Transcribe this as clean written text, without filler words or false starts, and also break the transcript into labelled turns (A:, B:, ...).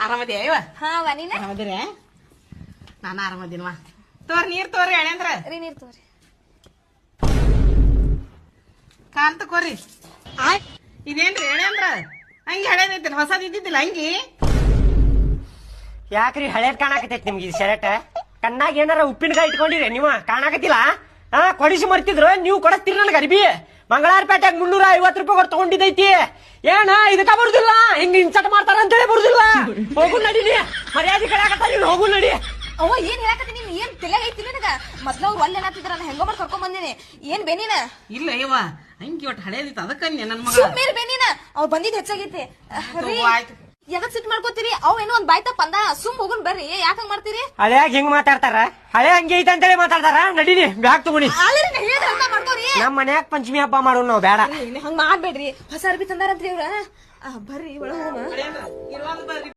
A: ಆರಾಮದಿಯ ಇವ
B: ಹಾ ನೀನ
A: ಆರಾಮದಿರ ನಾನು ಆರಾಮದಿನವಾ ನೀರ್ ತೋರಿ ಎಣೆಂದ್ರ
B: ನೀರ್ ತೋರಿ
A: ಕಾಲ್ ತಕೋರಿ ಇದೇನ್ರಿ ಎಣೆಂದ್ರ ಹಂಗಿ ಹಳೇದೈತಿ ಹೊಸದ್ ಇದ್ದಿದ್ದಿಲ್ಲ ಹಂಗಿ
C: ಯಾಕ್ರಿ ಹಳೇದ್ ಕಾಣಾಕತೈತಿ ನಿಮ್ಗೆ ಇದು ಶರ್ಟ್ ಕಣ್ಣಾಗ ಏನಾರ ಉಪ್ಪಿನಕಾಯಿ ಇಟ್ಕೊಂಡಿರಿ ನೀವ ಕಾಣಾಕತಿಲ್ಲ ಕೊಡಿಸಿ ಮರ್ತಿದ್ರು ನೀವು ಕೊಡಸ್ತೀರಿ ನನಗೆ ಅರ್ಬಿ ಮಂಗಳಾರಪೇಟೆಗೆ 350 ರೂಪಾಯಿ ಕೊಟ್ಟು ತಗೊಂಡಿದ್ದೈತಿ ಏನ ಇದಕ್ಕ ಬರುದಿಲ್ಲ ಹಿಂಗ ಇನ್ಸಟ್ ಮಾಡ್ತಾರ ಅಂತೇಳಿ ಬರುದಿಲ್ಲ ಹೋಗು ನಡೀನಿ ಮರ್ಯಾದೆ ಕಡೆ ಹೋಗು ನಡಿ
B: ಅವ ಏನ್ ಹೇಳಕತ್ತಿ ನೀನ್ ಏನ್ ತಲೆ ಐತಿ ನಿನಗ ಮೊದ್ಲ ಅವ್ರು ಒಲ್ಲೆ ಏನಾತಿದ್ರ ಹೆಂಗೋ ಮಾಡಿ ಕರ್ಕೊಂಡ್ ಬಂದಿನಿ ಏನ್ ಬೇನಿನ
A: ಇಲ್ಲ ಇವ ಹಂಗಿ ಒಟ್ಟು ಹಳೇದಿತ್ತು ಅದಕ್ಕನ್ಯ ನನ್ ಮಗ
B: ಸುಮ್ಮೀರ್ ಬೇನಿನ ಅವ್ರು ಬಂದಿದ್ ಹೆಚ್ಚಾಗೈತಿ
A: ಆಯ್ತು
B: ಎದಕ್ ಸಿಟ್ ಮಾಡ್ಕೋತೀರಿ ಅವ್ ಏನೋ ಒಂದ್ ಬಾಯ್ ತಪ್ಪ ಅಂದ ಸುಮ್ ಹೋಗುನ್ ಬರ್ರಿ ಯಾಕಂಗ್ ಮಾಡ್ತೀರಿ
C: ಹಳೆಯಾಗ ಹಿಂಗ್ ಮಾತಾಡ್ತಾರ ಹಳೆ ಹಂಗೆ ಐತೆ ಅಂತೇಳಿ ಮಾತಾಡ್ತಾರ ನಡೀನಿ ಬ್ಯಾಗ್ ತಗೊಂಡಿ
B: ಆಲ್ರೆಡಿ ನಾ ಹೇಳಿದ್ರೆ ಅರ್ಥ ಮಾಡ್ಕೋರಿ
C: ನಮ್ಮ ಮನ್ಯಾಗ ಪಂಚಮಿ ಹಬ್ಬ ಮಾಡೋಣ ನಾವು ಬೇಡ
B: ಹಂಗ ಮಾಡ್ಬೇಡ್ರಿ ಹೊಸ ಅರ್ಬಿ ತಂದಾರಂತ್ರಿ ಇವ್ರ ಬರ್ರಿ ಒಳಗ
A: ಇರುವಾಗ ಬರ್ರಿ